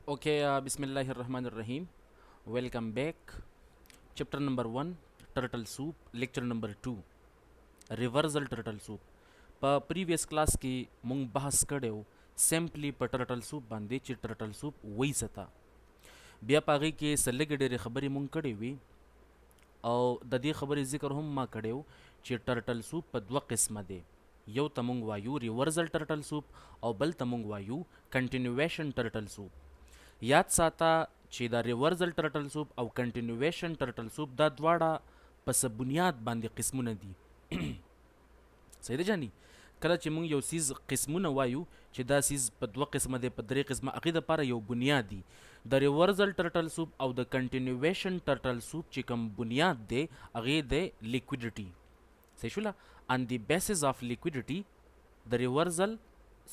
Okay, Bismillahirrahmanirrahim. Welcome back. Chapter number 1 Turtle Soup. Lecture number 2 Reversal Turtle Soup. په previous class کې مونږ بحث کړو simply په turtle soup باندې چې turtle soup وایي ستا بیا پاغي کې سلګ ډېرې خبرې مونږ کړې وي او د دې خبرې ذکر هم ما کړو چې turtle soup په دوه قسمه دی یو ته مونږ وایو reversal turtle soup او بل ته مونږ وایو continuation turtle soup یاد ساته چې دا ریورزل ټرټل سوپ او کنټینیویشن ټرټل سوپ دا دواړه پس بنیاد باندې قسمونه دي صحیح ده جاني کله چې مونږ یو سیز قسمونه وایو چې دا سیز په دوه قسمه دی په درې قسمه هغې دپاره یو بنیاد دی د ریورزل ټرټل سوپ او د کنټینیویشن ټرټل سوپ چې کوم بنیاد دی هغې دی لیکویډیټي صحیح شوله on the basis of liquidity د ریورزل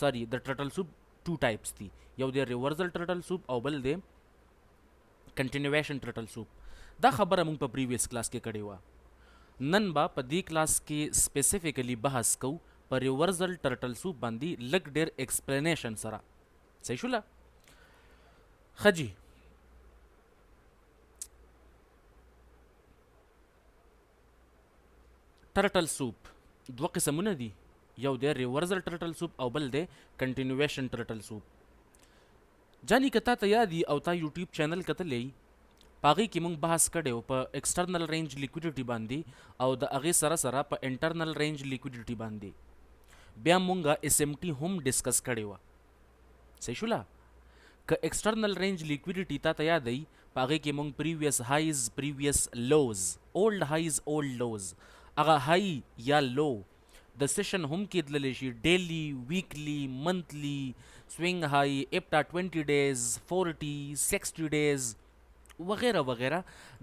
سوري د ټرټل سوپ ټو ټایپس دي یو دی ریورزل ټرټل سوپ او بل دی کنټینیویشن ټرټل سوپ دا خبره مونږ په پریویس کلاس کې کړې وه نن به په دې کلاس کې سپیسیفیکلی بحث کوو په ریورزل ټرټل سوپ باندې لږ ډېر ایکسپلینیشن سره صحیح شوله ښه جي ټرټل سوپ دوه قسمونه دي یو دی ریورزل ټرټل سوپ او بل دی کنټینیویشن ټرټل سوپ جانی که تا ته یاد او تا یوټیوب چینل کتلی په هغې کې مونږ بحث کړی په ایکسټرنل رینج لیکویډیټي باندې او د هغې سره سره په انټرنل رینج لیکویډیټي باندې بیا مونږه اس ام ټي هم ډسکس کړې وه صحیح شوله که ایکسټرنل رینج لیکویډیټي تا ته یاد په هغې کې مونږ پریویس هایز پریویس لوز اولډ هایز اولډ لوز هغه های یا لو د سیشن هم کېدلی شي ډیلی ویکلی منتلی سوینګ های اپټا 20 ډیز 40 60 ډیز وغیره وغیره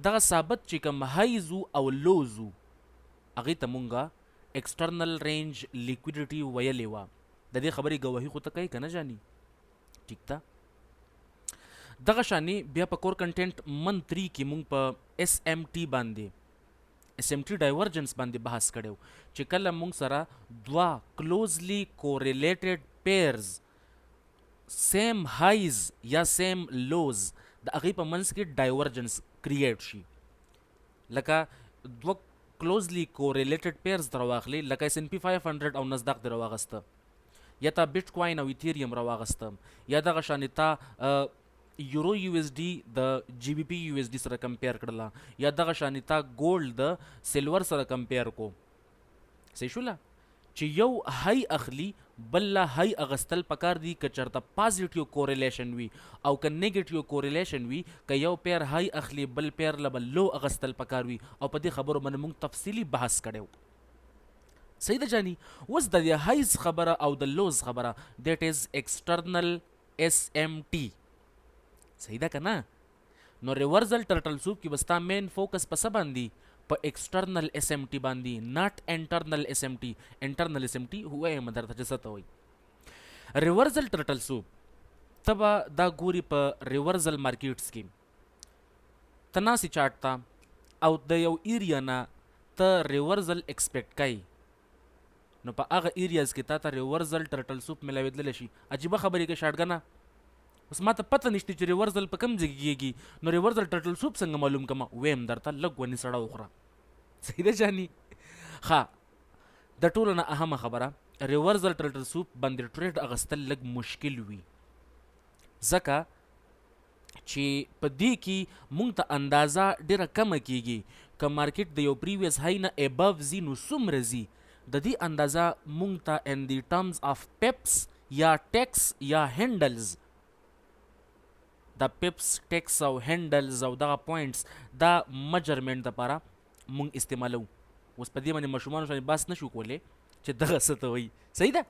دغه ثابت چې کوم هایزو او لوزو هغې ته مونږه ایکسټرنل رینج لیکویډیټي ویلې وه د دې خبرې ګواهي خو ته کوي که نه جاني ټیک ده دغه شانې بیا په کور کنټینټ من 3 کې مونږ په اس ام ټي باندې اس ام ټي ډایورجنس باندې بحث کړو چې کله مونږ سره دوه کلوزلی کوریلیټډ پیرز سیم هایز یا سیم لوز د هغې په منځ کې ډایورجنس کریټ شي لکه دوه کلوزلی کوریلیټډ پیرز در واخلي لکه اس ان پی 500 او نزداق در واغسته یا تا بیټ کوین او ایتھیریم را واغسته یا دغه شانې تا یورو یو اس ډي د جی بی پی یو اس ډي سره کمپیر کړله یا دغه شانې تا ګولډ د سلور سره کمپیر کو صحیح شوله چې یو های اخلي بل لا های اغستل پکار دی که چرته پازیټیو کوریلیشن وي او که نیگیټیو کوریلیشن وي که یو پیر های اخلي بل پیر له بل لو اغستل پکار وي او په دې خبرو باندې موږ تفصیلی بحث کړو صحیح ده جاني اوس د هایز خبره او د لوز خبره دیٹ از ایکسټرنل اس ام ټي صحیح ده که نه نو ریورزل ټرټل سوپ کې بستا مین فوکس په څه باندې په ایکسټرنل اس ام ټي باندې ناٹ انټرنل اس ام ټي انټرنل اس ام ټي هوایم درته چې څه ته وایي ریورزل ټرټل سوپ ته به دا ګوري په ریورزل مارکیټس کې ته ناسې چاټ ته او د یو ایریا نه ته ریورزل ایکسپیکټ کوي نو په هغه ایریاز کې تا ته ریورزل ټرټل سوپ ملاوېدلی شي عجیبه خبرې کې شاټګنه اوس ما ته پته نشته چې ریورزل په کوم ځای کې کېږي نو ریورزل ټرټل سوپ څنګه معلوم کړم ویم درته لږ ونې سړه وخوره صحیح ده جاني ښه د ټولو نه اهمه خبره ریورزل ټرټل سوپ باندې ټریډ اغستل لږ مشکل وي ځکه چې په دې کې مونږ ته اندازه ډیره کمه کېږي که مارکیټ د یو پریویس های نه ابو ځي نو څومره ځي د دې اندازه مونږ ته ان دی ټرمز اف پیپس یا ټیکس یا هینډلز د پیپس ټیکس او هینډلز او دغه پوینټس دا میجرمنټ دپاره مونږ استعمالو اوس په دې باندې ماشومانو شانې بحث نشو کولی چې دغه څه ته وایي صحیح ده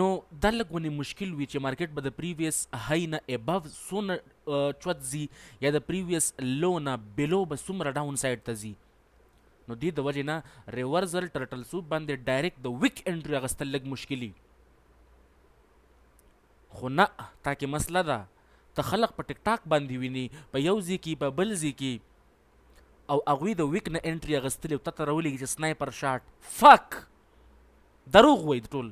نو دا لږ ونې مشکل وي چې مارکیټ به د پریویس های نه ابو څونه چوت ځي یا د پریویس لو نه بلو به څومره ډاون سایډ ته ځي نو دې د وجې نه ریورزل ټرټل سوپ باندې ډایرکټ د ویک انټري اغستل لږ مشکلي خو نه تا کې مسله ده ته خلق په ټیک ټاک باندې ویني په یو ځای کې په بل ځای کې او هغوی د ویک نه انټري اغستلي او تا ته راولېږي چې سنایپر شاټ فک دروغ وایي ټول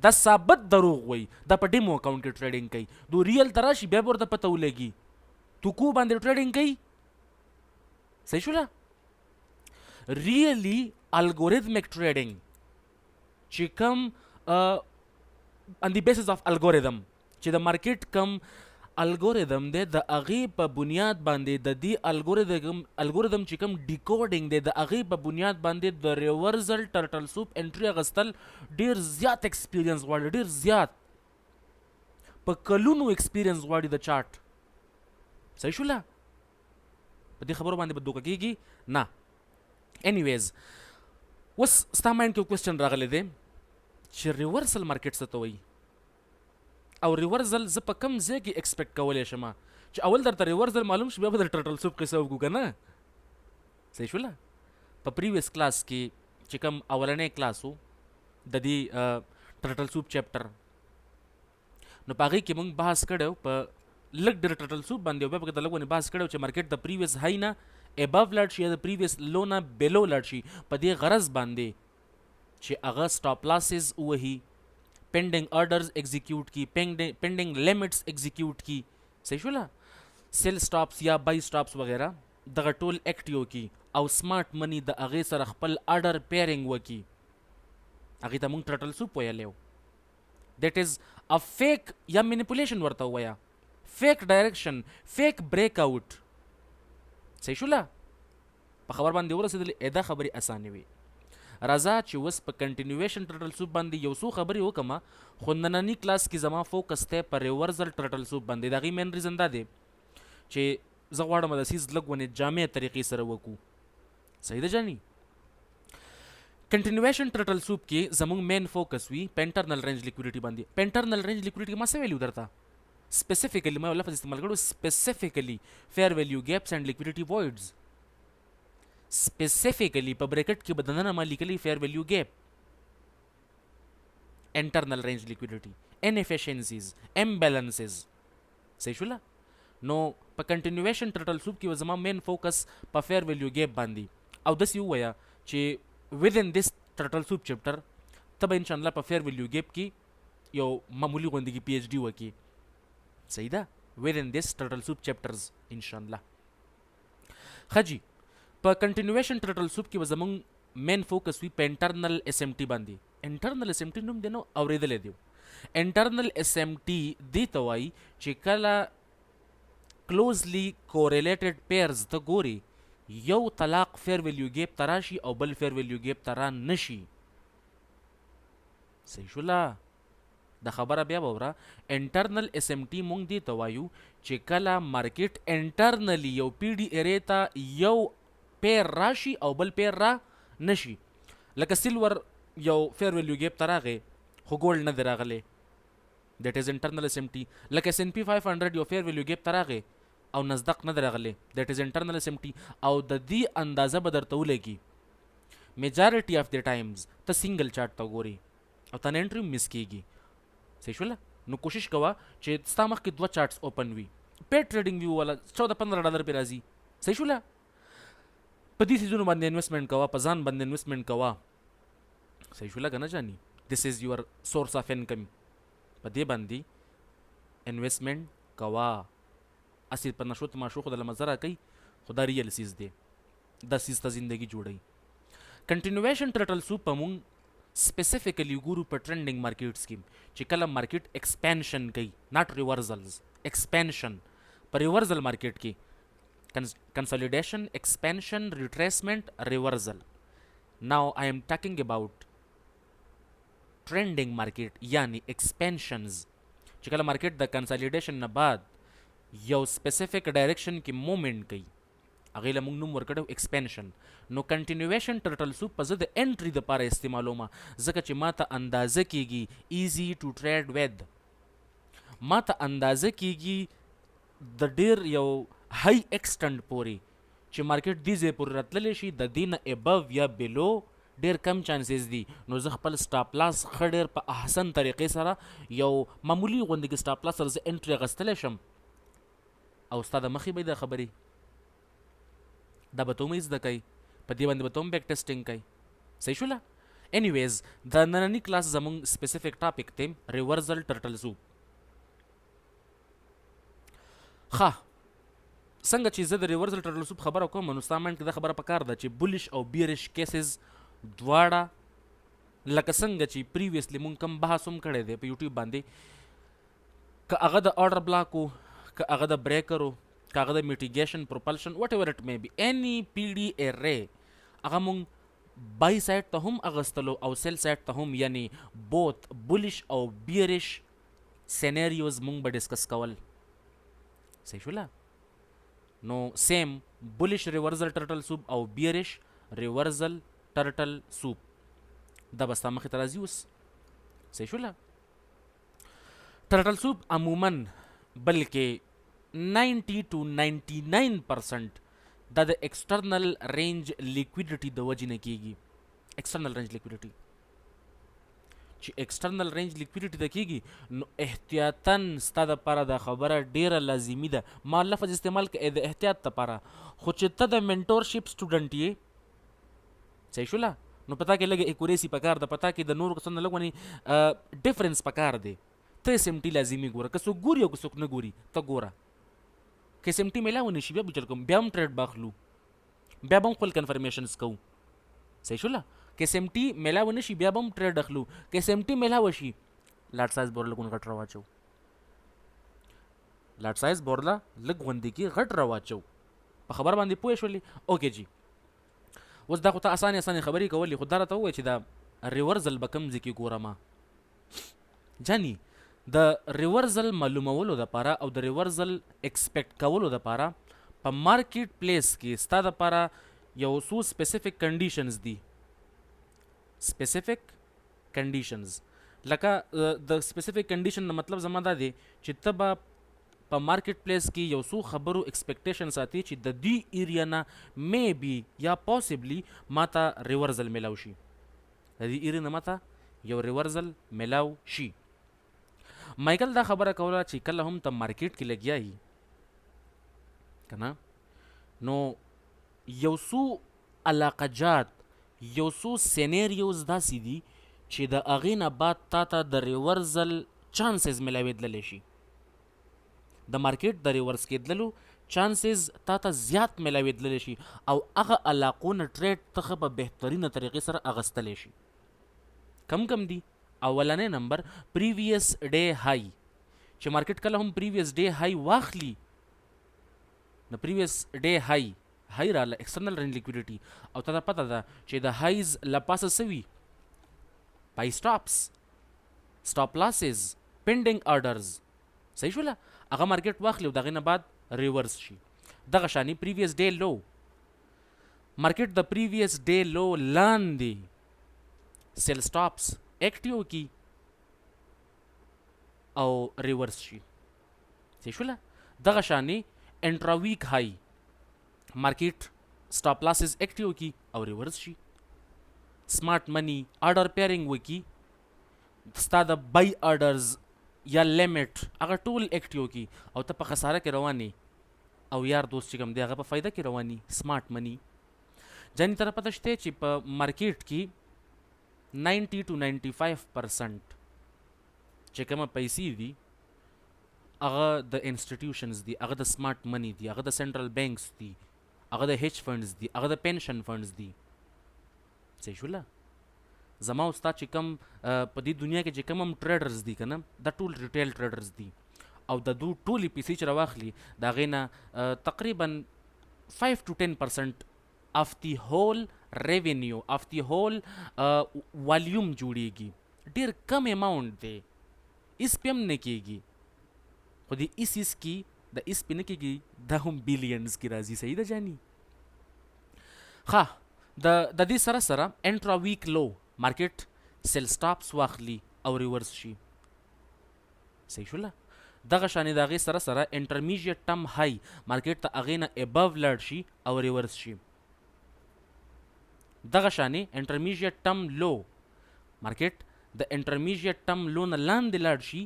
دا ثابت دروغ وای دا په ډیمو اکاونټ کې ټریډینګ کوي دو ریل تراشي بیا ورته پته ولګي تو کو باندې ټریډینګ کوي صحیح شولا ریلی الګوریتمک ټریډینګ چې کوم on the basis of algorithm چې د مارکیټ کم الګوریدم دی د هغې په بنیاد باندې د دې الګوریدم چې کوم ډیکوډینګ دی د هغې په بنیاد باندې د ریورزل ټرټل سوپ انټري اخیستل ډېر زیات ایکسپیرینس غواړي ډېر زیات په کلونو ایکسپیرینس غواړي د چارټ صحیح شوله په دې خبرو باندې به دوکه کېږي نه انیویز اوس ستا مایند کې کوېسچن راغلی دی چې ریورسل مارکیټ څه ته وایي او ریورزل زه په کم ځای کې ایکسپیکټ کولی شم چې اول درته ریورزل معلوم شي بیا به د ټرټل سوپ قصه وکړو که نه صحیح شوله په پریویس کلاس کې چې کوم اولنی کلاس و د دې ټرټل سوپ چیپټر نو په هغې کې موږ بحث کړی په لږ ډېر ټرټل سوپ باندې او بیا پکې د لږ ونې بحث کړی چې مارکیټ د پریویس های نه ابو لاړ شي یا د پریویس لو نه بیلو لاړ شي په دې غرض باندې چې هغه سټاپ لاسز ووهي pending orders execute کی pending limits execute کی صحیح شولا سیل سټاپس یا بای سټاپس وغیرہ دغه ټول اکټیو کی او سمارټ منی د هغې سره خپل آرډر پیرنګ وکي هغې ته موږ ټرټل سوپ ویلی و دیٹ از ا فیک یا مینیپولیشن ورته ووایه فیک ډایرکشن فیک بریک آوټ صحیح شولا په خبر باندې ورسېدلې دا خبرې اسانې وي راځه چې اوس په کنټینیویشن ټرټل سوپ باندې یو څو خبرې وکړم خو ننني کلاس کې زما فوکس دی په ریورزل ټرټل سوپ باندې د هغې مین ریزن دا دی چې زه غواړم د سیز لږ ونې جامع طریقې سره وکړو صحیح ده جاني کنټینیویشن ټرټل سوپ کې زموږ مین فوکس وي په انټرنل رینج لیکویډیټي باندې په انټرنل رینج لیکویډیټي ما څه ویلو درته سپیسیفیکلی ما یو لفظ استعمال کړو سپیسیفیکلی فیر ویلیو ګیپس اینډ لیکویډیټي وایډز specifically په بریکټ کې بدننه ما لیکلی فیر ویلیو ګیپ انټرنل رینج لیکویډیټي انفیشنسیز امبیلنسز صحیح شوله نو په کنټینیویشن ټرټل سوپ کې زما مین فوکس په فیر ویلیو ګیپ باندې او داسې ووایه چې within this ټرټل سوپ چپټر ته به انشاءالله په فیر ویلیو ګیپ کې یو معمولی غوندې کې پی ایچ ډي وکړي صحیح ده within this ټرټل سوپ چپټرز انشاءالله ښه جي په کنټینیویشن ټرټل سوپ کې به زموږ مین فوکس وي په انټرنل اس ایم ټي باندې انټرنل اس ایم ټي نوم دی نو اورېدلی دی انټرنل اس ایم ټي دې ته وایي چې کله کلوزلی کوریلیټډ پیرز ته ګوري یو طلاق فیر ویلیو ګیپ ته راشي او بل فیر ویلیو ګیپ ته را نشي صحیح شوله د خبره بیا ووره انټرنل اس ایم ټي مونږ دې ته وایو چې کله مارکیټ انټرنلی یو پی ډي ایرې ته یو پیر راشي او بل پیر را نشي لکه سیلور یو فیر ویلیو ګیپ ته راغی خو ګولډ نه دی راغلی دیٹ از انټرنل اس ایم ټي لکه اس این پی 500 یو فیر ویلیو ګیپ ته راغی او نزدق نه دی راغلی دیٹ از انټرنل اس ایم ټي او د دې اندازه به درته ولګي میجارټي اف د ټایمز ته سنګل چارټ ته ګوري او تا نه انټری مس کیږي صحیح شوله نو کوشش کوه چې ستا مخکې دوه چارټس اوپن وي پیډ ټریډینګ وي والا 14-15 پې راځي صحیح شوله په دې سیزونو باندې انویسټمنټ کوه په ځان باندې انویسټمنټ کوه صحیح شوله که نه جاني دس از یور سورس اف انکم په دې باندې انویسټمنټ کوه اصل په نشو تماشو خو د لمزه راکوي خو دا ریل سیز دی دا سیز ته زندگی جوړوي کنټینیویشن ټرټل سوپ په مونږ سپیسیفیکلی ګورو په ټرینډینګ مارکیټس کې چې کله مارکیټ ایکسپینشن کوي ناٹ ریورزلز ایکسپینشن په ریورزل مارکیټ کې consolidation, expansion, retracement, reversal. Now I am talking about trending market yani expansions. چې کله مارکیټ د کنسالیډیشن نه بعد یو سپیسیفیک ډایرکشن کې مومنټ کوي هغې له موږ نوم ورکړی ایکسپینشن نو کنټینیویشن ټرټل سوپ په زه د انټري دپاره استعمالوم ځکه چې ما ته اندازه کیږي ایزي ټو ټریډ ود ما ته اندازه کیږي د ډیر یو های ایکسټنټ پورې چې مارکیټ دې ځای پورې راتللی شي د دې نه ابو یا بلو ډیر کم چانسز دي نو زه خپل سټاپ لاس ښه ډیر په احسن طریقې سره یو معمولي غوندې کې سټاپ لاس سره زه انټري اخیستلی شم او ستا د مخې به د خبرې دا به ته هم زده کوي په دې باندې به ته هم بیک ټیسټینګ کوي صحیح شوله انیویز د نننی کلاس زمونږ سپیسیفیک ټاپک دی ریورزل ټرټل سوپ. ښه څنګه چې زه د ریورزل ټرټل سوپ خبره کوم نو ستا مایند کې دا خبره پکار ده چې بولیش او بیرش کیسز دواړه لکه څنګه چې پریویسلی مونږ کوم بحث هم کړی دی په یوټیوب باندې که هغه د آرډر بلاک و که هغه د بریکر و که هغه د میټیګیشن پروپلشن وټ ایور اټ می بي اني پی ډي ارے هغه مونږ بای سایډ ته هم اغستلو او سیل سایډ ته هم یعنی بوت بولیش او بیرش سیناریوز مونږ به ډسکس کول. صحیح شوله؟ نو سیم بولیش ریورزل ټرټل سوپ او بیرش ریورزل ټرټل سوپ دا به ستا مخې ته راځي اوس. صحیح شوله؟ ټرټل سوپ عموما بلکې 90 to 99% دا د ایکسټرنل رینج لیکویډیټي د وجې نه کیږي. ایکسټرنل رینج لیکویډیټي چې ایکسټرنل رینج لیکویډیټي ته کیږي نو احتیاطاً ستا دپاره دا خبره ډیره لازمي ده. ما لفظ استعمال کړه د احتیاط دپاره خو چې ته د منټورشپ سټوډنټ یې صحیح شوله نو پتا کې لږه ایکوریسي پکار ده پتا کې د نورو کسانو نه لږ ونې ډفرنس پکار دی. ته اس ام ټي لازمي ګوره که څوک ګوري او که څوک نه ګوري ته ګوره که اس ام ټي میلاو نه شي بیا به چل کوم بیا هم ټریډ باخلو بیا به هم خپل کنفرمیشنز کوو. صحیح شوله که اس ام ټي میلاو نه شي بیا به هم ټریډ اخلو که اس ام ټي میلاو شي لاټ سایز بورله لږ غټ راواچو لاټ سایز بورله لږ غوندې کې غټ راواچو په خبر باندې پوه شولې. اوکې جی اوس دا خو ته اسانې خبرې کولې خو دا راته ووایه چې دا ریورزل به کوم ځای کې ګورمه جاني د ریورزل معلومولو دپاره او د ریورزل ایکسپیکټ کولو دپاره په مارکیټ پلیس کې ستا دپاره یو څو سپیسیفیک کنډیشنز دي. سپیسیفیک کنډیشنز لکه د سپیسیفیک کنډیشن نه مطلب زما دا دی چې ته به په مارکیټ پلیس کې یو څو خبرو ایکسپیکټیشن ساتي چې د دې ایریا نه می بي یا پاسبلی ماته ریورزل میلاو شي د دې ایریا نه ماته یو ریورزل میلاو شي. مایکل دا خبره کوله چې کله هم ته مارکیټ کې لګیا یې که نه نو یو څو علاقه جات یو څو سیناریوز داسې دي چې د هغې نه بعد تا ته د ریورزل چانسز میلاوېدلی شي. د مارکیټ د ریورس کېدلو چانسز تا ته زیات میلاوېدلی شي او هغه علاقو نه ټریډ ته په بهترینه طریقې سره اغستلی شي. کم کم دي؟ اولنی نمبر پریویس ډے های چې مارکیټ کله هم پریویس ډے های واخلي نو پریویس ډے های راله ایکسټرنل رینج لیکویډیټي او ته ته پته ده چې د هایز لپاسه سوي پای سټاپس سټاپ لاسز پینډینګ آرډرز. صحیح شوله هغه مارکیټ واخلي او د هغې نه بعد ریورس شي. دغه شانې پریویس ډے لو مارکیټ د پریویس ډے لو لاندې سیل سټاپس ایکټیو کی او ریورس شي. صحیح شوله دغه شانې انټرا ویک های مارکیټ سټاپ لاسز ایکټیو کی او ریورس شي. سمارټ منی آرډر پیرنګ وکي ستا د بای آرډرز یا لیمټ هغه ټول ایکټیو کی او ته په خساره کې رواني او یار دوست چې کوم دی هغه په فایده کې رواني. سمارټ منی جاني تر پته شته چې په مارکیټ کې 90 to 95% چې کومه پیسې دي هغه د انسټیټیوشنز دي هغه د سمارټ منی دي هغه د سنټرل بینکس دي هغه د هیج فنډز دي هغه د پینشن فنډز دي. صحیح شوله زما او ستا چې کوم په دې دنیا کې چې کوم هم ټریډرز دي که نه دا ټول ریټیل ټریډرز دي او د دو ټولې پیسې چې راواخلي د هغې نه تقریبا 5 to 10% of the whole revenue of the whole volume جوړیږي. ډیر کم اماونټ دی اس پې هم نه کیږي خو د اس کی د اس پې نه کیږي دا هم بلیونز کې راځي. صحیح ده جاني؟ ښه د دې سره سره انټرا ویک لو مارکیټ سیل سټاپس واخلي او ریورس شي. صحیح شوله دغه شانې د هغې سره سره انټرمیډیټ ټم های مارکیټ ته هغې نه ابو لاړ شي او ریورس شي. دغه شانې انټرمیډیټ ټم لو مارکیټ د انټرمیډیټ ټم لو نه لاندې لاړ شي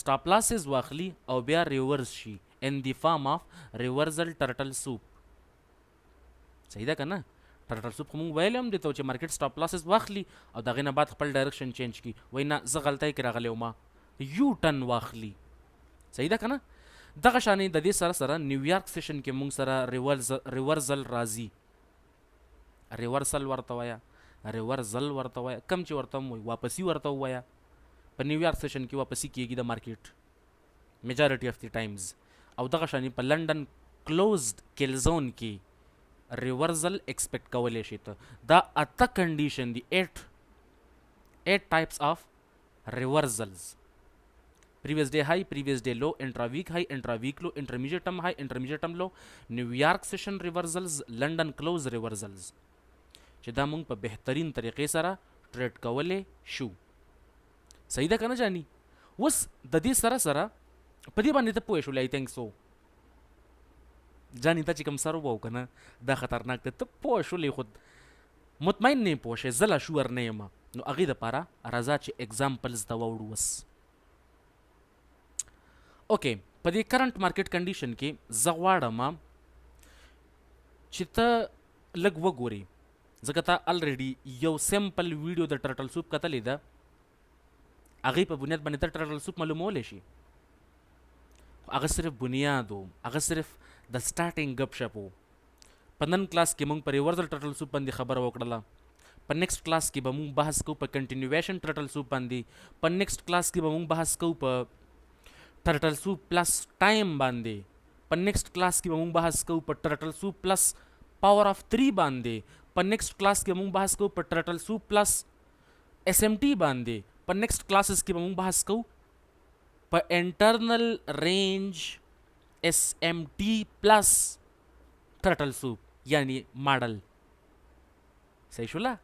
سټاپ لاسز واخلي او بیا ریورس شي ان دی فارم اف ریورزل ټرټل سوپ. صحیح ده که نه؟ ټرټل سوپ خو مونږ ویلی هم دي ته چې مارکیټ سټاپ لاسز واخلي او د هغې نه بعد خپل ډایرکشن چینج کړي، وایي نه زه غلطۍ کې راغلی وم، یو ټن واخلي. صحیح ده که نه؟ دغه شانې د دې سره سره نیویارک سیشن کې مونږ سره ریورزل راځي. ریورسل ورته وایه، ریورزل ورته وایه، کم چې ورته هم وایي، واپسي ورته ووایه. په نیویارک سیشن کې واپسي کېږي د مارکیټ میجارټي اف دی ټایمز. او دغه شانې په لندن کلوزد کیلزون کې ریورزل ایکسپیکټ کولی شي ته. دا 8 کنډیشن دي، 8 ټایپس آف ریورزلز. previous day high, previous day low, intra-week high, intra-week low, intermediate high, intermediate low, نیویارک سیشن ریورزلز، لندن کلوز ریورزلز، چې دا مونږ په بهترین طریقې سره ټریډ کولی شو. صحیح ده که نه جاني؟ اوس د دې سره سره په دې باندې ته پوه شولې، آی تھنک سو جاني ته چې کوم سر وبو که نه دا خطرناک دی، ته پوه شولې خود مطمئن نه پوه شې، زه لا شور نه یم. نو هغې دپاره راځه چې اګزامپلز ته واوړو. اوس اوکې، په دې کرنٹ مارکیټ کنډیشن کې زه غواړم چې ته لږ وګورې، ځکه تا الریډي یو سمپل ویډیو د ټرټل سوپ کتلې ده، هغې په بنیاد باندې ته ټرټل سوپ معلومولی شي. هغه صرف بنیاد و، هغه صرف د سټارټینګ ګپ شپ و. په نن کلاس کې موږ په ریورزل ټرټل سوپ باندې خبره وکړله، په نیکسټ کلاس کې به موږ بحث کوو په کنټینیویشن ټرټل سوپ باندې، په نیکسټ کلاس کې به موږ بحث کوو په ټرټل سوپ پلس ټایم باندې، په نیکسټ کلاس کې به موږ بحث کوو په ټرټل سوپ پلس پاور آف 3 باندې، په نیکسټ کلاس کې موږ بحث کوو په ټرټل سوپ پلس SMT باندې، په نیکسټ کلاسز کې به موږ بحث کوو په انټرنل رینج SMT پلس ټرټل سوپ یعنی ماډل. صحیح شوله؟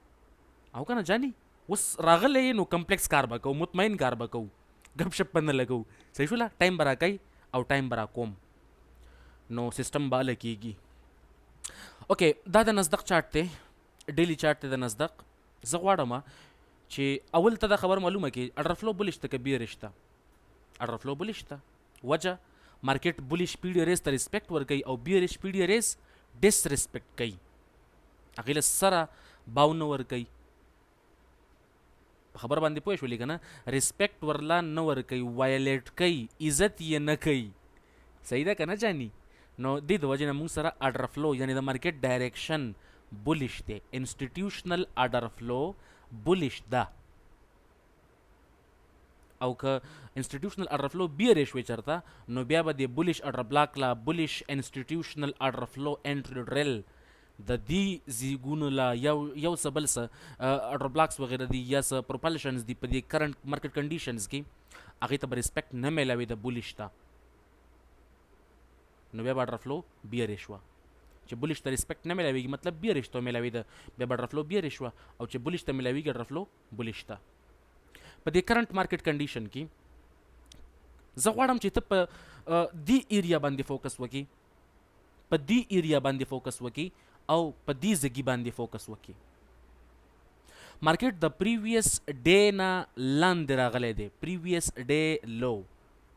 او که نه جاني؟ اوس راغلی نو کمپلیکس کار به کوو، مطمئن کار به کوو، گپ شپ به نه لګو. صحیح شوله؟ ټایم به راکوي او ټایم به راکوم، نو سیسټم به هله کېږي. اوکې، دا د نصدق چارټ دی، ډیلی چارټ دی د نصدق. زه غواړم چې اول ته دا خبر معلومه کړي اډر فلو بولیش ته که بیریش ته. اډر فلو بولیش ته وجه مارکیټ بولیش پیډي ریس ته ریسپیکټ ورکوي او بیریش پیډي ریس ډس ریسپیکټ کوي، هغې له سره باو نه ورکوي. په خبر باندې پوه شولې که نه؟ ریسپیکټ ورلا نه ورکوي، وایلیټ کوي، عزت یې نه کوي. صحیح ده که نه جاني؟ نو دې د وجې نه موږ سره اډر فلو یعنی د مارکیټ ډایریکشن بولیش دی، انسټیټیوشنل اډر فلو بولیش ده. او که انسټیټیوشنل اډر فلو بیریش وي چېرته، نو بیا به د بولیش اډر بلاک لا بولیش انسټیټیوشنل اډر فلو انټري ډرل د دې زیږونو لا یو څه بل څه اډر بلاکس وغیره دي یا څه پروپلشنز دي په دې کرنٹ مارکیټ کنډیشنز کې، هغې ته به ریسپیکټ نه میلاوي د بولیش ته، نو بیا به اډر فلو بیریش وه. چې بولیش ته ریسپیکټ نه میلاویږي مطلب بیریش ته میلاوي ده، بیا به اډر فلو بیریش وه. او چې بولیش ته میلاویږي اډر فلو بولیش ته. په دې کرنٹ مارکیټ کنډیشن کې زه غواړم چې ته په دې ایریا باندې فوکس وکړي، په دې ایریا باندې فوکس وکړي او په دې ځګي باندې فوکس وکړي. مارکیټ د پریویس ډے نه لاندې راغلی دی، پریویس ډے لو.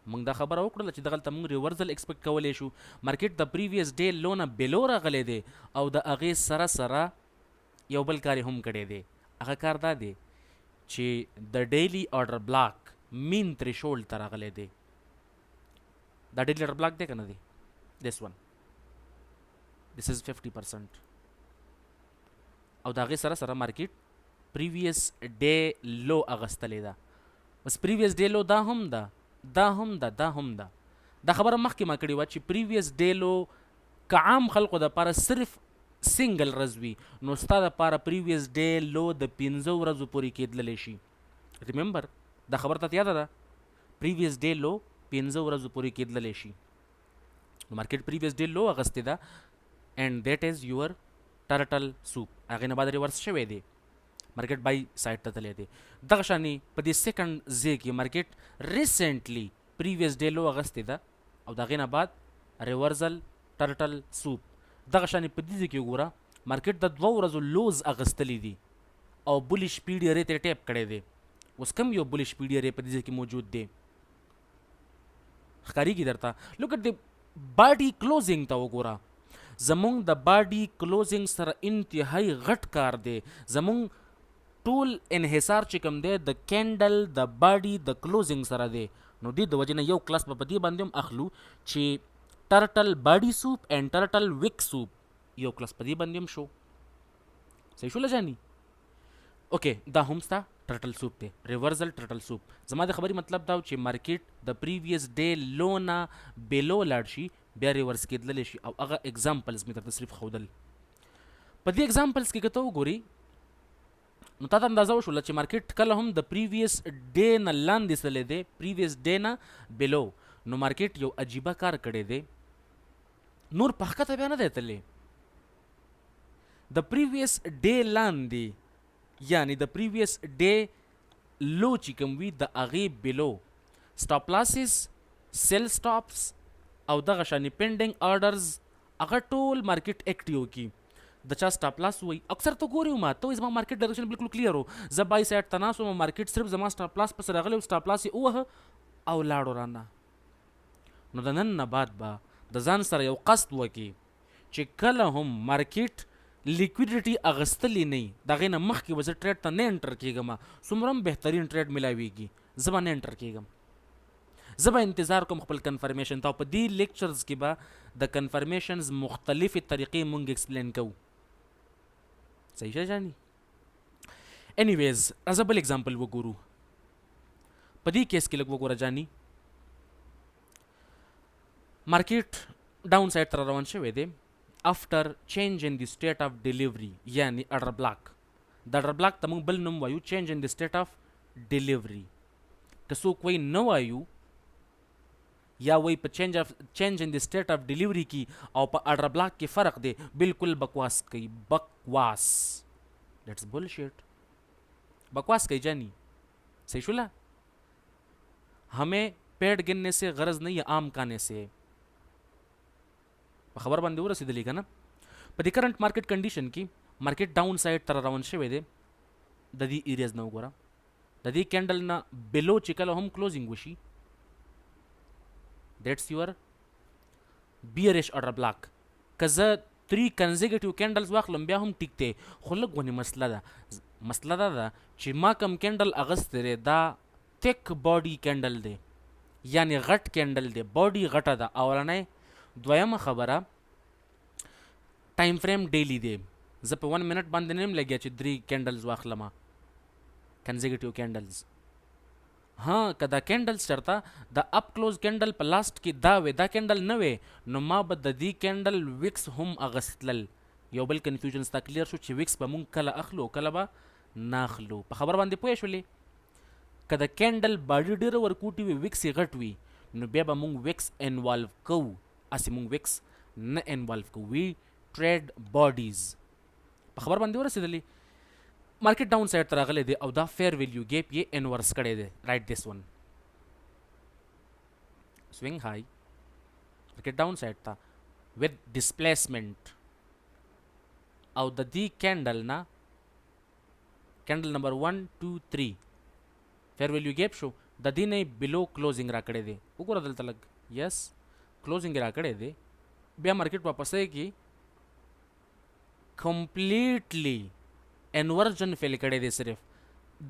موږ دا خبره وکړله چې دغلته موږ ریورزل ایکسپیکټ کولی شو. مارکیټ د پریویس ډے لو نه بلو راغلی دی او د هغې سره سره یو بل کار یې هم کړی دی. هغه کار دا دی چې د ډیلی آرډر بلاک مین تھریشولډ ته راغلی دی. دا ډیلی آرډر بلاک دی که نه دی؟ دس ون، دس از 50%. او د هغې سره سره مارکیټ پریویس ډے لو اغستلی ده. بس پریویس ډے لو دا هم ده، دا هم ده، دا هم ده. دا خبره مخکې ما کړې وه چې پریویس ډے لو که عام خلکو دپاره صرف سنگل ورځ وي، نو ستا دپاره پریویس ډے لو د 5 ورځو پورې کېدللی شي. ریممبر دا خبره تاته یاده ده؟ پریویس ډے لو 5 ورځو پورې کېدللی شي. نو مارکیټ پریویس ډے لو اغستې ده اینڈ دیٹ از یور ټرټل سوپ. هغې نه بعد ریورس شوی دی، مارکیټ بای سایډ ته تللی دی. دغه شانې په دې سیکنډ ځای کې مارکیټ ریسنټلی پریویس ډے لو اغستې ده او د هغې نه بعد ریورزل ټرټل سوپ. دغه شانې په دې ځای کې وګوره مارکیټ د 2 ورځو لوز اغستلی دي او بولیش پیډي ری ته ټیپ کړی دی. اوس کوم یو بولیش پیډي ری په دې ځای کې موجود دی؟ ښکارېږي درته؟ لوک اټ د باډي کلوزینګ ته وګوره. زمونږ د باډي کلوزینګ سره انتهایی غټ کار دی. زمونږ ټول انحصار چې کوم دی د کینډل د باډي د کلوزینګ سره دی. نو دې د وجې نه یو کلاس په دې باندې هم اخلو چې ټرټل باډي سوپ اینڈ ټرټل ویک سوپ، یو کلاس په دې باندې هم شو. صحیح شوله جاني؟ اوکې دا هم ستا ټرټل سوپ دی، ریورزل ټرټل سوپ. زما د خبرې مطلب دا چې مارکیټ د پریویس ډے لو نه بیلو لاړ شي بیا ریورس کېدلی شي، او هغه اگزامپلز مې درته صرف ښودل. په دې اگزامپلز کې که ته وګورې نو تا ته اندازه وشوله چې مارکیټ کله هم د پریویس ډے نه لاندې تللی دی، پریویس ډے نه بیلو. نو مارکیټ یو عجیبه کار کړی دی، نور په ښکته بیا نه دی تللی. د پریویس ډے لاندې یعنی د پریویس ډے لو چې کوم وي د هغې بیلو سټاپ لاسز، سیل سټاپس او دغه شانې پینډینګ آرډرز هغه ټول مارکیټ ایکټیو کی. د چا سټاپ لاس وای اکثر ته ګوري ما ته زما مارکیټ ډایرکشن بالکل کلیر و، زه بای سایډ ته ناست وم، مارکیټ صرف زما سټاپ لاس پسې راغلی و، سټاپ لاس یې ووهه او لاړو رانه. نو د نن نه بعد به د ځان سره یو قصد وکړي چې کله هم مارکیټ لیکویډیټي اغستلی نه وي د هغې نه مخکې به زه ټریډ ته نه انټر کېږم، څومره هم بهترین ټریډ میلاویږي زه به نه انټر کېږم، زه به انتظار کوم خپل کنفرمیشن ته. او په دې لیکچرز کې به د کنفرمیشنز مختلفې طریقې مونږ ایکسپلین کوو. صحیح شه جاني؟ انیویز راځه بل اگزامپل وګورو. په دې کیس کې لږ وګوره جاني، مارکیټ ډاون سایډ ته روان شوی دی after change in the state of delivery یعنی order block. د order block ته موږ بل نوم وایو change in the state of delivery. که څوک وایي نه وایو یا وایي په change in the state of delivery کې او په order block کې فرق دی، بالکل بکواس کوي، بکواس. that's bullshit. بکواس کوي جانی. صحیح شولا؟ हमें पेड़ गिनने से गरज नहीं है आम खाने से. په خبر باندې ورسېدلی که نه؟ په دې کرنٹ مارکیټ کنډیشن کې مارکیټ ډاون سایډ ته روان شوی دی. د دې ایریاز نه وګوره، د دې کینډل نه بیلو چې کله هم کلوزینګ وشي دیټس یور بیئرش order block. که زه 3 کنزیکیټیو کینډلز واخلم بیا هم ټیک دی، خو لږ ونې مسله ده چې ما کم کینډل اغستی دی دا تھک باډي کینډل دی، یعنی غټ کینډل دی، باډي غټه ده. اولنۍ دویمه خبره ټایم فریم ډیلی دی، زه په 1 منټ باندې نه یم لګیا چې 3 کینډلز واخلم کنزیکیټیو کینډلز. ها که دا کینډلز چرته د اپ کلوز کینډل په لاست کې دا وې دا کینډل نه وې نو ما به د دې کینډل ویکس هم اغستلل. یو بل کنفیوژن ستا کلیر شو چې ویکس به مونږ کله اخلو کله به نه اخلو. په خبر باندې پوه شولې؟ که د کینډل باډي ډېره ورکوټي وي ویکس یې غټ وي نو بیا به مونږ ویکس انوالو کوو، هسې مونږ ویکس نه انوالو کوو. وی ټریډ باډیز. په خبر باندې ورسېدلی؟ مارکیټ ډاون سایډ ته راغلی دی او دا فیر ویلیو ګیپ یې انورس کړی دی. رایټ دیس ون سوینګ های مارکیټ ډاون سایډ ته وذ ډسپلیسمنټ او د دې کینډل نه کینډل نمبر 1 2 3 فیر ویلیو ګیپ شو، د دې نه بلو کلوزینګ را کړی دی. وګوره دلته لږ یس کلوزینګ را کړی دی، بیا مارکیټ واپس کی کمپلیټلی انورجن فیل کړی دی، صرف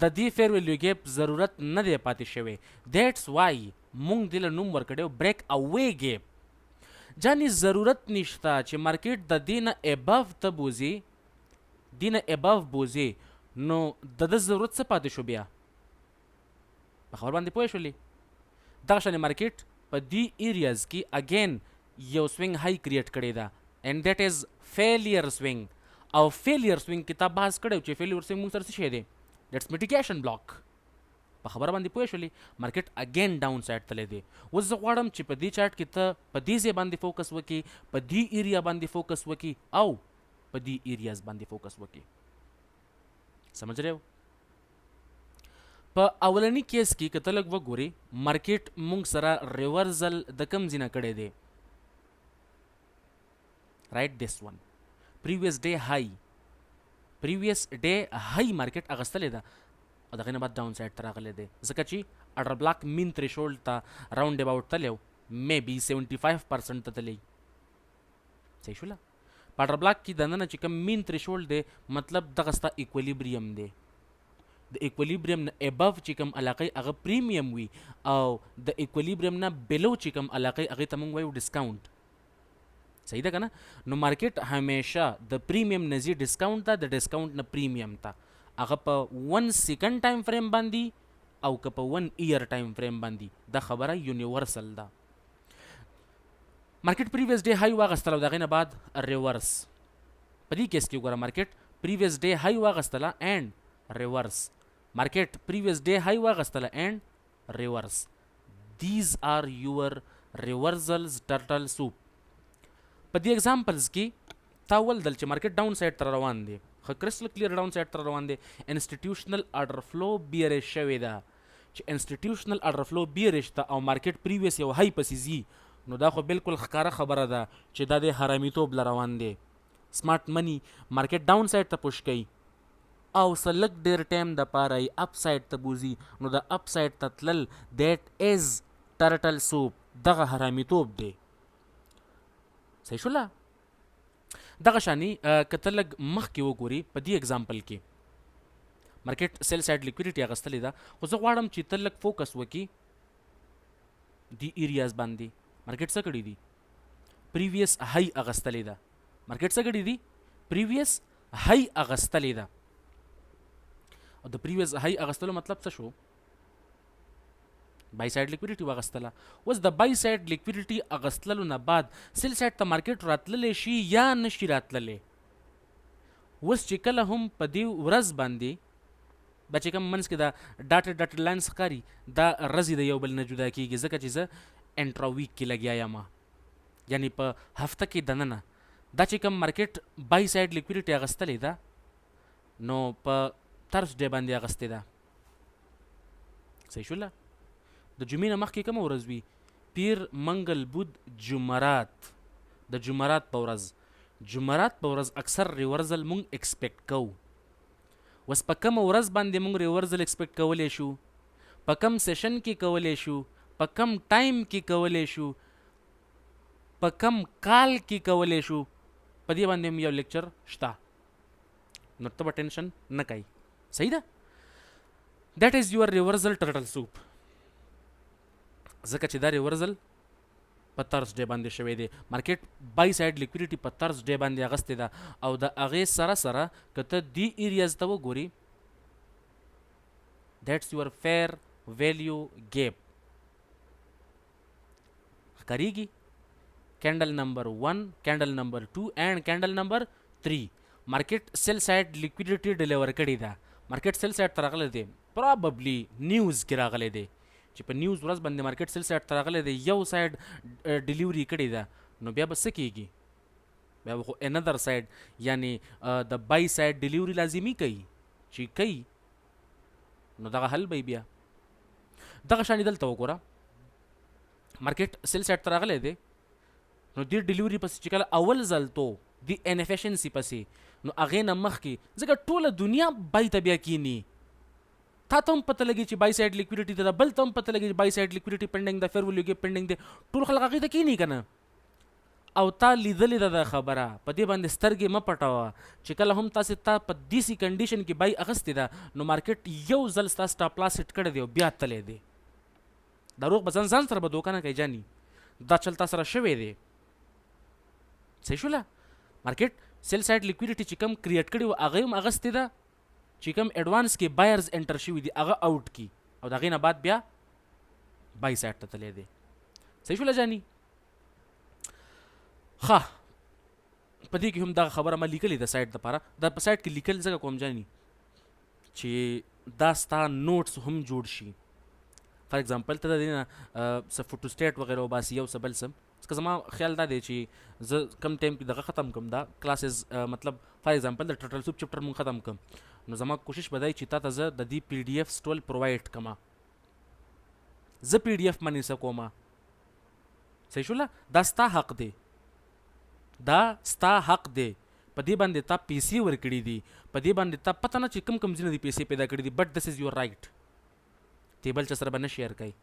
د دې فیر ویلیو ګیپ ضرورت نه دی پاتې شوی. دیټس وای مونږ دې له نوم ورکړی بریک اوے ګیپ. جاني ضرورت نشته چې مارکیټ د دې نه اباو ته بوځي، دې نه اباو بوځي نو د ده ضرورت څه پاتې شو بیا؟ په خبر باندې پوه شولې؟ دغه شانې مارکیټ په دې ایریاز کې اگین یو سوینګ های کریټ کړی ده اینڈ دیٹ از فیلیر سوینګ. او فیلیر سوینګ کې تا بحث کړی چې فیلیر سوینګ موږ سره څه شی دی؟ دیټس میټیګیشن بلاک. په خبره باندې پوه شولې؟ مارکیټ اگین ډاون سایډ تللی دی. اوس زه غواړم چې په دې چارټ کې ته په دې ځای باندې فوکس وکړي، په دې ایریا باندې فوکس وکړي او په دې ایریاز باندې فوکس وکړي. سمجھ رہے ہو؟ په اولنی کیس کې که ته لږ وګورې مارکیټ مونږ سره ریورزل د کم ځای نه کړی دی. رایټ دیس ون پریویس ډے های مارکیټ اغستلی ده او دغې نه بعد ډاون سایډ ته راغلی دی ځکه چې اډر بلاک مین تھریشولډ ته راوند اباوټ تللی و، می بي 75% ته تللی. صحیح شوله؟ واټر بلاک کې دننه چې کوم مین تھریشولډ دی مطلب دغه ستا ایکویلیبریم دی د ایکویلیبریم نه ابو چې کوم علاقه هغه پریمیم وي او د ایکویلیبریم نه بلو چې کوم علاقه هغه ته موږ وایو ډسکاونټ صحیح ده کنه نو مارکیټ همیشه د پریمیم نه زی ډسکاونټ ته د ډسکاونټ نه پریمیم ته هغه په 1 سیکنډ ټایم فریم باندې او که په 1 ایئر ټایم فریم باندې دا خبره یونیورسل ده مارکیټ پریویس ډے های واغستله او دغه نه بعد ریورس په دې کیس کې وګوره مارکیټ پریویس ډے های واغستله اینڈ ریورس مارکیټ پریویس ډے های واغستله اینڈ ریورس دیز آر یور ریورسلز ټرټل سوپ په دې ایگزامپلز کې تا ولدل چې مارکیټ ډاون سایډ تر روان دی خو کرسټل کلیر ډاون سایډ تر روان دی انسټیټیوشنل اډر فلو بیریش شوی ده چې انسټیټیوشنل اډر فلو بیریش ته او مارکیټ پریویس یو های پسې زی نو دا خو بالکل ښکاره خبره ده چې دا د حرامیتوب ل روان دی سمارټ منی مارکیټ ډاون سایډ ته پوش کوي او سلک ډیر ټایم د پاره یې اپ سایډ ته بوزي نو د اپ سایډ ته تلل دیٹ از ټرټل سوپ دغه حرامیتوب دی صحیح شوله دغه شانی کته لږ مخکې وګوري په دې اگزامپل کې مارکیټ سیل سایډ لیکویډیټي اغستلې ده خو زه غواړم چې ته لږ فوکس وکړي دی ایریاز باندې مارکیټ څه کړي دي پریویس های اغستلې ده مارکیټ څه کړي دي پریویس های اغستلې ده او د پریویس های اغستلو مطلب څه شو بای سایډ لیکویډیټي واغستله اوس د بای سایډ لیکویډیټي اغستلو نه بعد سیل سایډ ته مارکیټ راتللی شي یا نشي راتللی اوس چې کله هم په دې ورځ باندې به چې کوم منځ کې دا ډاټډ لاینز ښکاري دا ورځې د یو بل نه جدا کېږي ځکه چې زه انټرا ویک کې لګیا یم یعنی په هفته کې دننه دا چې کوم مارکیټ بای سایډ لیکویډیټي اغستلې ده نو په ترسډے باندې اغستې ده صحیح شوله د جمعې نه مخکې کومه ورځ وي پیر منګل بود جمعرات د جمعرات په ورځ اکثر ریورزل مونږ ایکسپیکټ کوو وس په کومه ورځ باندې مونږ ریورزل ایکسپیکټ کولی شو په کم سیشن کې کولی شو په کم ټایم کې کولی شو په کم کال کې کولی شو په دې باندې یو لیکچر شته نو ته به ټینشن نه کوي صحیح ده دیٹ از یور ریورزل ټرټل سوپ ځکه چې دا ریورزل په ترسډے باندې شوی دی مارکیټ بای سایډ لیکویډیټي په ترسډے باندې اغستې ده او د هغې سره سره که ته دې ایریاز ته وګوري دیټس یور فیر ویلیو ګیپ ښکارېږي کینډل نمبر 1 کینډل نمبر 2 اینڈ کینډل نمبر 3 مارکیټ سیل سایډ لیکویډیټي ډیلیور کړې ده مارکیټ سیل سایډ ته راغلی دی پراببلی نیوز کې راغلی دی چې په نیوز ورځ باندې مارکیټ سیل سایډ ته راغلی دی یو سایډ ډیلیوري کړې ده نو بیا به څه کېږي بیا به خو اندر سایډ یعنی د بای سایډ ډیلیوري لازمي کوي چې کوي نو دغه حل به بیا دغه شانې دلته وګوره مارکیټ سیل سایډ ته راغلی دی نو دې ډیلیوري پسې چې کله اول ځل تو د انفیشنسي پسې نو هغې نه مخکې ځکه ټوله دنیا بای ته بیا کینی تا ته هم پته لګي چې بای سایډ لیکویډیټي ده بل ته هم پته لګي چې بای سایډ لیکویډیټي پینډینګ ده فیر ویلیو ګیپ پینډینګ دی ټول خلک هغې ته کینی که نه او تا لیدلې ده دا خبره په دې باندې سترګې مه پټوه چې کله هم تاسې تا په داسې کنډیشن کې بای اخیستې ده نو مارکیټ یو ځل ستا سټاپ لاس هټ کړی دی او بیا تللی دی دا روغ به ځان سره به دوکه نه کوي جاني دا چل تا سره شوی دی صحیح شوله مارکیټ سیل سایډ لیکویډیټي چې کوم کریټ کړي و هغه هم اغستې ده چې کوم ایډوانس کې بایرز انټر شوي دي هغه آوټ کی او د هغې نه بعد بیا بای سایډ ته تللی دی صحیح شوله جاني ښه په دې کې هم دغه خبره ما لیکلې ده سایډ دپاره دا په سایډ کې لیکل ځکه کوم جاني چې دا ستا نوټس هم جوړ شي فار ایگزامپل ته د دې نه څه فوټو سټیټ وغیره وباسي یو څه بل څه ځکه زما خیال دا دی چې زه کم ټایم کې دغه ختم کړم دا کلاسز مطلب فار ایگزامپل د ټرټل سوپ چپټر مونږ ختم کړم نو زما کوشش به دی چې تا ته زه د دې پی ډي ایفس ټول پرووایډ کړم زه پی ډي ایف باندې څه کوم صحیح شوله دا ستا حق دی په دې باندې تا پیسې ورکړي دي په دې باندې تا پته نه چې کم ځینې دي پیسې پیدا کړي دي بټ دس از یور رایټ تی بل چا سره به نه شیر کوي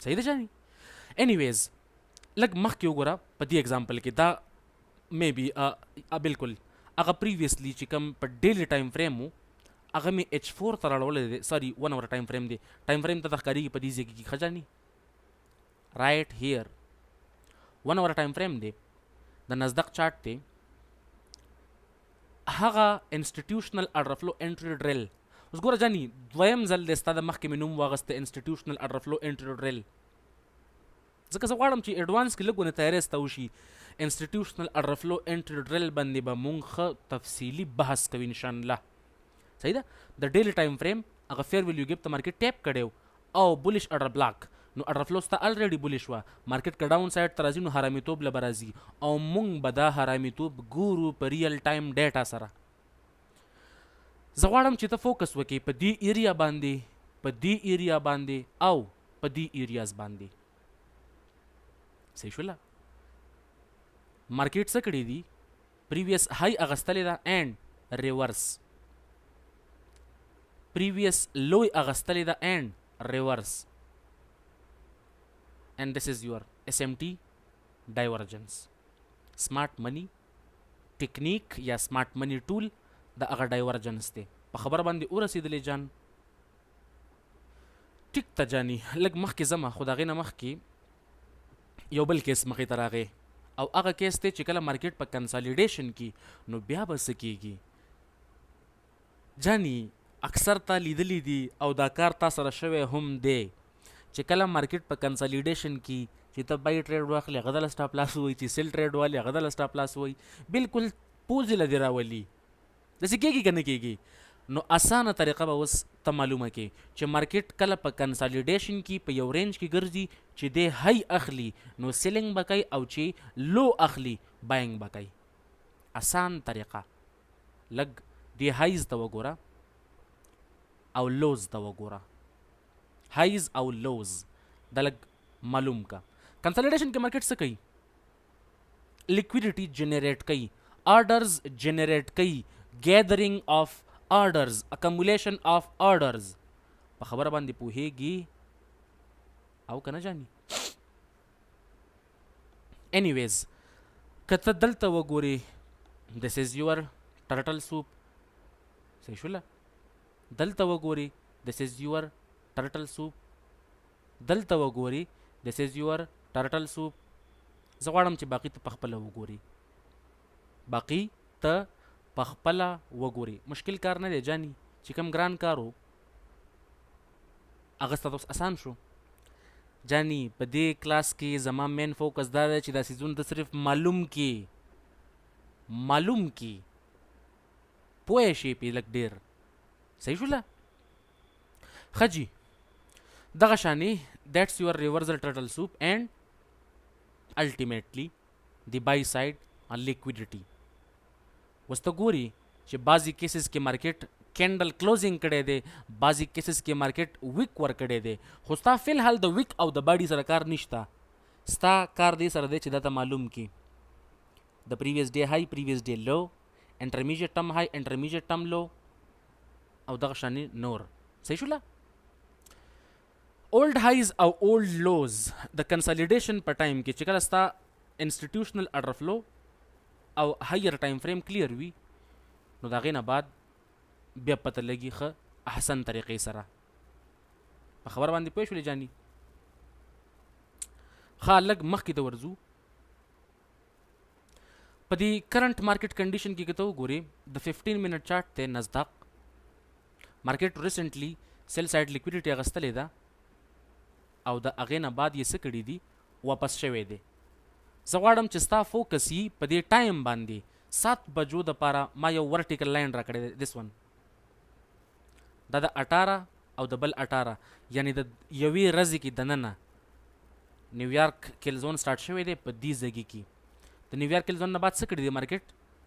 صحیح ده جاني انیویز لږ مخکې وګوره په دې اگزامپل کې دا می بی بالکل هغه پریویسلی چې کوم په ډیلی ټایم فریم وو هغه می H4 ته راړولې دی سوري 1 اور ټایم فریم دی ټایم فریم ته ښکاریږي په دې ځای کې خجانی رائټ هیر 1 اور ټایم فریم دی د نزدق چارت دی هغه انسټیټیوشنل اډر فلو انټری ډریل اوس ګوره جانی دویم ځل د ستاده مخکې مې نوم واغسته انسټیټیوشنل اډر فلو انټری ډریل ځکه زه غواړم چې ایډوانس کې لږونه تیاری ستا وشي انسټیټیوشنل اډر فلو انټری ډریل باندې به مونږ ښه تفصیلي بحث کوو انشاءالله صحیح ده د ډیلی ټایم فریم هغه فیر ویلیو ګیپ ته مارکیټ ټیپ کړی او بولیش اډر بلاک نو اډر فلو ستا الریډي بولیش وه مارکیټ که ډاون سایډ ته راځي نو حرامیتوب له به راځي او مونږ به دا حرامیتوب ګورو په ریل ټایم ډیټا سره زه غواړم چې ته فوکس وکړې په دې ایریا باندې او په دې ایریاز باندې صحیح شوله مارکیټ څه کړي دي پریویس های اغستلې ده اینډ ریورس previous low اغستلې ده and reverse and this is your SMT divergence smart money technique یا smart money tool د هغه divergence دی په خبر باندې ورسېدلې جان ټیک ته جانی لږ مخکې زما خو د هغې نه مخکې یو بل کیس مخې ته راغی او هغه کیس دی چې کله مارکیټ په کنسالیډیشن کې نو بیا به څه کېږي جانی اکثر تا لیدلی دي او دا کار تا سره شوی هم دی چې کله مارکیټ په کنسالیډیشن کې چې ته بای ټریډ واخلې هغه دله سټاپ لاس وایي چې سیل ټریډ والي هغه دله سټاپ لاس وایي بالکل پوزې له دې راولي داسې کېږي که نه کېږي نو اسانه طریقه به اوس ته معلومه کې چې مارکیټ کله په کنسالیډیشن کې په یو رینج کې ګرځي چې دی های اخلي نو سیلینګ به کوي او چې لو اخلي باینګ به کوي اسان طریقه لږ دی هایز ته وګوره او لوز ته وګوره هایز او لوز دا لږ معلوم کا کنسالیډیشن کې مارکیټ څه کوي لیکویډیټي جنریټ کوي آرډرز جنریټ کوي گیدرینګ آف آرډرز اکمولیشن آف آرډرز په خبره باندې پوهیږي او که نه جاني anyways که ته دلته وګورې this is your turtle soup صحیح شوله دلته وګوري this is your turtle soup دلته وګوري this is your turtle soup زه غواړم چې باقي ته پخپله وګوري مشکل کار نه دی جانی چې کوم ګران کار و هغه ستا اوس اسان شو جانی په دې کلاس کې زما مین فوکس دا دی چې دا سیزون ته صرف معلوم کی پوه شي پې لږ ډېر صحیح شوله خجی دغه شانې that's your reversal turtle soup and ultimately the buy side on liquidity اوس ته ګوري چې بعضې کیسز کې مارکیټ کینډل کلوزینګ کړی دی بعضې کیسز کې مارکیټ ویک ور کړی دی خو ستا فی الحال د ویک او د باډي سره کار نشته ستا کار دې سره دی چې دا ته معلوم کی د پریویس ډے های پریویس ډے لو انټرمیډیټ ټرم های انټرمیډیټ ټرم لو او دغه شانې نور صحیح شوله اولډ هایز او اولډ لوز د کنسالیډیشن په ټایم کې چې کله ستا انسټیټیوشنل اډر فلو او هایر ټایم فریم کلیر وي نو د هغې نه بعد بیا پته لګي ښه احسن طریقې سره په خبره باندې پوه شولې جاني ښه لږ مخکې ته ورځو په دې کرنټ مارکیټ کنډیشن کې که ته وګورې د 15 منټ چارټ دی نزدق مارکیټ ریسنټلی سیل سایډ لیکویډیټي اغستلې ده او د هغې نه بعد یې څه کړي دي واپس شوی دی زه غواړم چې ستا فوکس یي په دې ټایم باندې 7 بجو دپاره ما یو ورټیکل لاین را کړی دی دس ون دا د 18 او د بل 18 یعنی د یوې ورځې کې دننه نیویارک کیلزون سټارټ شوی دی په دې ځای کې د نیویارک کیلزون نه بعد څه کړي دی مارکیټ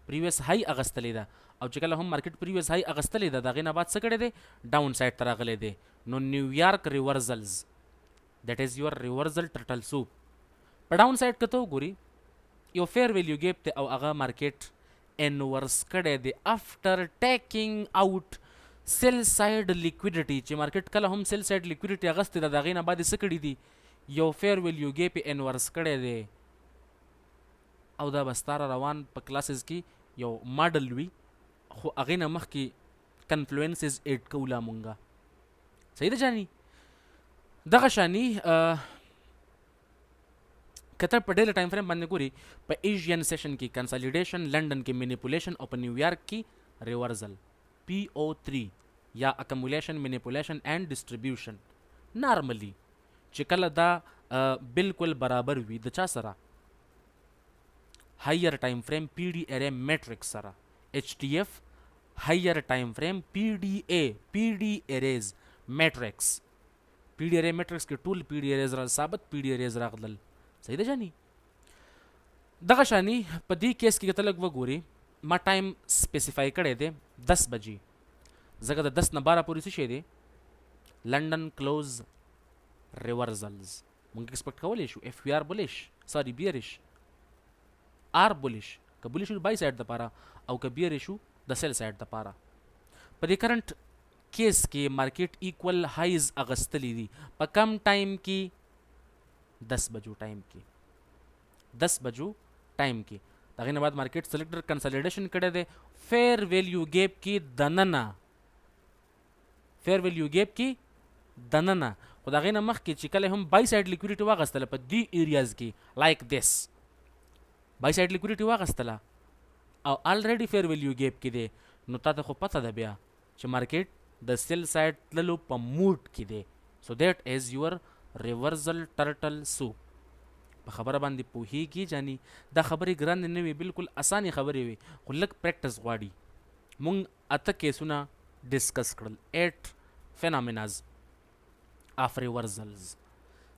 پریویس های اغستلې ده او چې کله هم مارکیټ پریویس های اغستلې ده د هغې نه بعد څه کړی دی ډاون سایډ ته راغلی دی نو نیویارک ریورزلز دیٹ از یور ریورزل ټرټل سوپ په ډاون سایډ که ته وګوري یو فیر ویلیو ګیپ دی او هغه مارکیټ انورس کړی دی افټر ټیکینګ آوټ سیل سایډ لیکویډیټي چې مارکیټ کله هم سیل سایډ لیکویډیټي اغستې ده د هغې نه بعد یې څه کړي دي یو فیر ویلیو ګیپ یې انورس کړی دی او دا بستاره روان په کلاسز کې یو ماډل وي خو هغې نه مخکې کنفلوئنسز ایډ کوو لا مونږه صحیح ده جاني دغه شاني کته په ډېر ټایم فریم باندې ګوري په ایشین سیشن کې کنسالیډیشن لندن کې مینیپولیشن او په نیویارک کې ریورزل PO3 یا اکمولیشن مینیپولیشن اینڈ ډسټریبیوشن نارملی چې کله دا بالکل برابر وي د چا سره higher time frame PD array matrix سره HTF higher time frame PD arrays matrix PD array matrix کې ټول PD arrays را ثابت PD arrays راغلل صحیح ده جاني دغه شاني په دې کیس کې کتل وګوري ما ټایم سپیسیفای کړی دی 10 بجې زګه د 10 نه 12 پورې څه شي دی لندن کلوز ریورزلز مونږ ایکسپیکټ کولی شو اف وی آر بولیش سوري بیریش آر بولیش که بولیش شو بای سایډ د پاره او که بیریش شو د سیل سایډ د پاره په دې کرنٹ کیس کې مارکیټ ایکوال هایز اغستلی دي په کم ټایم کې 10 بجو ټایم کې 10 بجو ټایم کې دغه نه بعد مارکیټ سلیکټر کنسالیډیشن کړی دی فیر ویلیو گیپ کې دننه فیر ویلیو گیپ کې دننه خو دغه نه مخکې چې کله هم بای سایډ لیکویډیټي واغستله په دې ایریاز کې لایک دیس بای سایډ لیکویډیټي واغستله او الریډي فیر ویلیو گیپ کې دی نو تاسو خو پته ده بیا چې مارکیټ د سیل سایډ تللو په موډ کې دی سو دیٹ از یور ریورزل ټرټل سوپ په خبره باندې پوهیږي جاني دا خبرې ګران نه وي بالکل اساني خبرې وي خو لږ پریکټس غواړي مونږ اته کیسونه ډسکس کړل 8 فینامیناز اف ریورزلز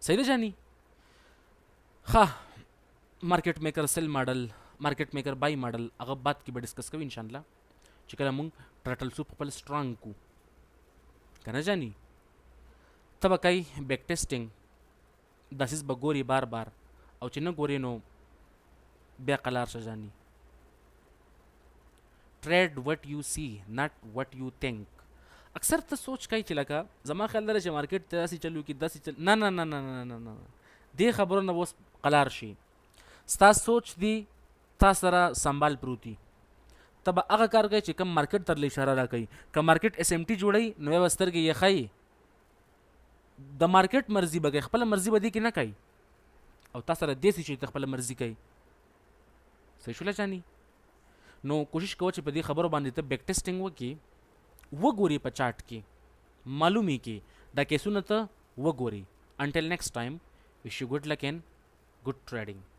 صحیح ده جاني ښه مارکیټ میکر سیل ماډل مارکیټ میکر بای ماډل هغه بعد کې به ډسکس کوو ان شاء الله چې کله مونږ ټرټل سوپ خپل سټرانګ کو کنه جاني ته به کوي بیک ټیسټینګ داسې به ګوري بار بار او چې نه ګوري نو بیا قلار شه جاني ټریډ وټ یو سی ناٹ وټ یو تھنک اکثر ته سوچ کوي چې لکه زما خیال لري چې مارکیټ ته داسې چلو کې داسې چل نه نه نه نه نه نه نه دې خبرو نه اوس قلار شي ستا سوچ دی تا سره سنبال پروتي ته به هغه کار کوي چې کم مارکیټ تر له اشاره را کوي که مارکیټ SMT جوړوي نو بیا به سترګې یې ښایي د مارکیټ مرضي به کوي خپله مرضي به دې کې نه کوي او تا سره داسې چې ته خپله مرضي کوي صحیح شوله جاني نو کوشش کوه چې په دې خبرو باندې ته بیک ټیسټینګ وکړي وګوري په چارټ کې معلومي کې دا کیسونه ته وګوري انټل نیکسټ ټایم وش یو ګډ لک اینڈ ګډ ټریډینګ